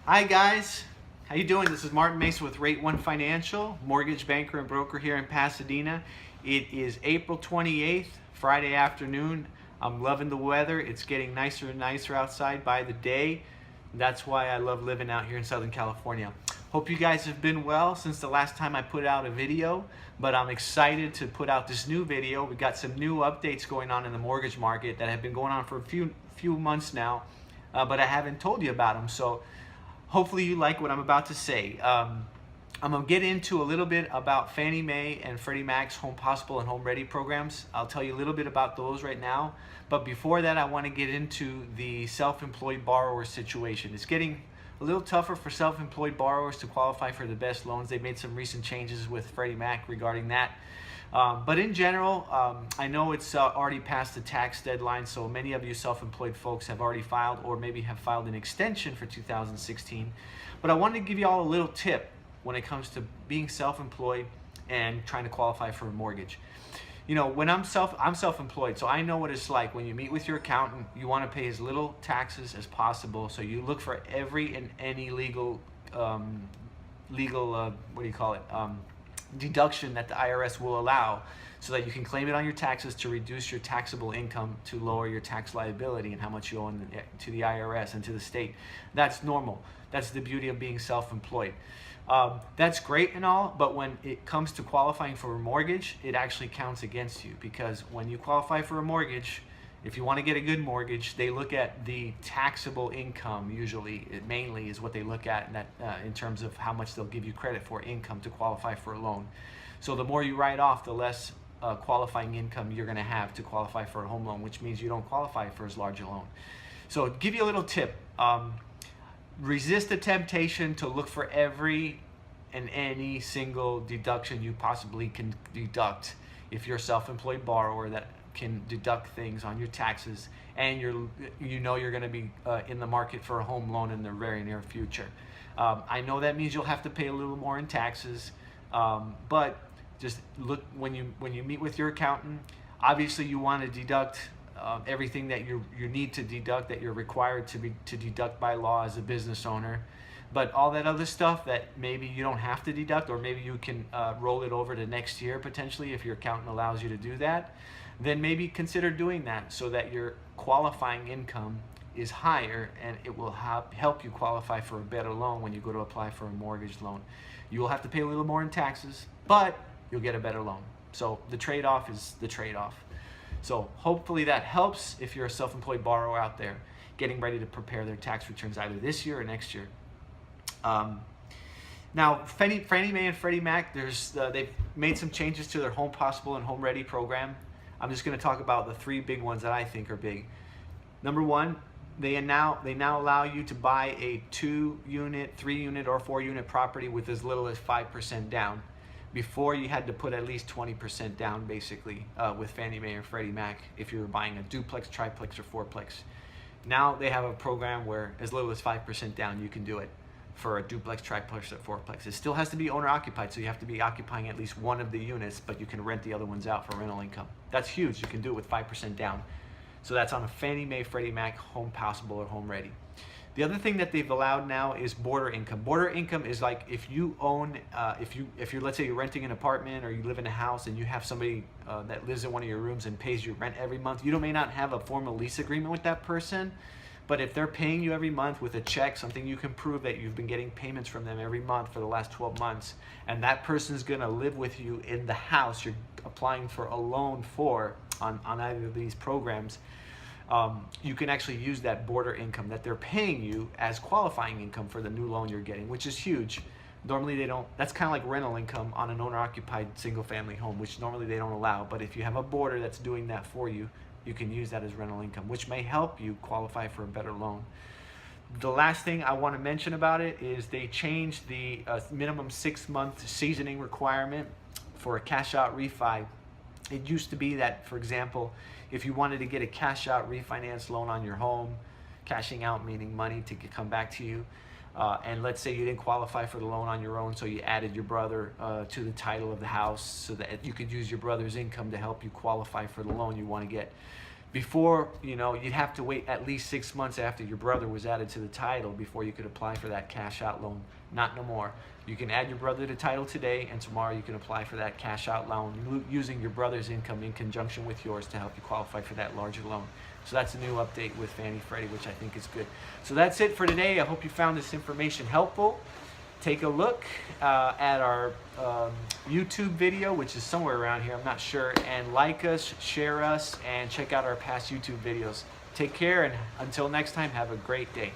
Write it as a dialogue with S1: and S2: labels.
S1: Hi guys, how you doing? This is Martin Mesa with Rate One Financial, mortgage banker and broker here in Pasadena. It is April 28th, Friday afternoon. I'm loving the weather. It's getting nicer and nicer outside by the day. That's why I love living out here in Southern California. Hope you guys have been well since the last time I put out a video, but I'm excited to put out this new video. We got some new updates going on in the mortgage market that have been going on for a few months now, but I haven't told you about them. So hopefully you like what I'm about to say. I'm going to get into a little bit about Fannie Mae and Freddie Mac's Home Possible and Home Ready programs. I'll tell you a little bit about those right now. But before that, I want to get into the self-employed borrower situation. It's getting a little tougher for self-employed borrowers to qualify for the best loans. They made some recent changes with Freddie Mac regarding that. But in general, I know it's already past the tax deadline, so many of you self-employed folks have already filed or maybe have filed an extension for 2016. But I wanted to give you all a little tip when it comes to being self-employed and trying to qualify for a mortgage. You know, when I'm self-employed, so I know what it's like when you meet with your accountant. You want to pay as little taxes as possible, so you look for every and any legal deduction that the IRS will allow, so that you can claim it on your taxes to reduce your taxable income, to lower your tax liability and how much you owe to the IRS and to the state. That's normal. That's the beauty of being self-employed. That's great and all, but when it comes to qualifying for a mortgage, it actually counts against you, because when you qualify for a mortgage, if you want to get a good mortgage, they look at the taxable income. Usually, it mainly is what they look at in terms of how much they'll give you credit for income to qualify for a loan. So the more you write off, the less qualifying income you're going to have to qualify for a home loan, which means you don't qualify for as large a loan. So give you a little tip. Resist the temptation to look for every and any single deduction you possibly can deduct if you're a self-employed borrower that can deduct things on your taxes, and you know you're going to be in the market for a home loan in the very near future. I know that means you'll have to pay a little more in taxes, but just look when you meet with your accountant. Obviously, you want to deduct everything that you need to deduct, that you're required to deduct by law as a business owner. But all that other stuff that maybe you don't have to deduct, or maybe you can roll it over to next year potentially if your accountant allows you to do that, then maybe consider doing that, so that your qualifying income is higher and it will help you qualify for a better loan when you go to apply for a mortgage loan. You will have to pay a little more in taxes, but you'll get a better loan. So the trade-off is the trade-off. So hopefully that helps if you're a self-employed borrower out there getting ready to prepare their tax returns either this year or next year. Now, Fannie Mae and Freddie Mac, they've made some changes to their Home Possible and Home Ready program. I'm just going to talk about the three big ones that I think are big. Number one, they now allow you to buy a 2-unit, 3-unit, or 4-unit property with as little as 5% down. Before, you had to put at least 20% down, basically, with Fannie Mae or Freddie Mac if you were buying a duplex, triplex, or fourplex. Now they have a program where as little as 5% down, you can do it for a duplex, triplex, or fourplex. It still has to be owner-occupied, so you have to be occupying at least one of the units, but you can rent the other ones out for rental income. That's huge. You can do it with 5% down. So that's on a Fannie Mae, Freddie Mac, Home Possible, or Home Ready. The other thing that they've allowed now is border income. Border income is like if you own, if you're, let's say you're renting an apartment or you live in a house and you have somebody that lives in one of your rooms and pays you rent every month. You may not have a formal lease agreement with that person, but if they're paying you every month with a check, something you can prove that you've been getting payments from them every month for the last 12 months, and that person's gonna live with you in the house you're applying for a loan for on either of these programs, you can actually use that border income that they're paying you as qualifying income for the new loan you're getting, which is huge. Normally they don't. That's kind of like rental income on an owner-occupied single-family home, which normally they don't allow. But if you have a border that's doing that for you, you can use that as rental income, which may help you qualify for a better loan. The last thing I want to mention about it is they changed the minimum 6-month seasoning requirement for a cash-out refi. It used to be that, for example, if you wanted to get a cash-out refinance loan on your home, cashing out meaning money to come back to you, and let's say you didn't qualify for the loan on your own, so you added your brother to the title of the house so that you could use your brother's income to help you qualify for the loan you want to get. Before, you'd have to wait at least 6 months after your brother was added to the title before you could apply for that cash out loan. Not no more. You can add your brother to title today, and tomorrow you can apply for that cash out loan using your brother's income in conjunction with yours to help you qualify for that larger loan. So that's a new update with Fannie Freddie, which I think is good. So that's it for today. I hope you found this information helpful. Take a look at our YouTube video, which is somewhere around here, I'm not sure, and like us, share us, and check out our past YouTube videos. Take care, and until next time, have a great day.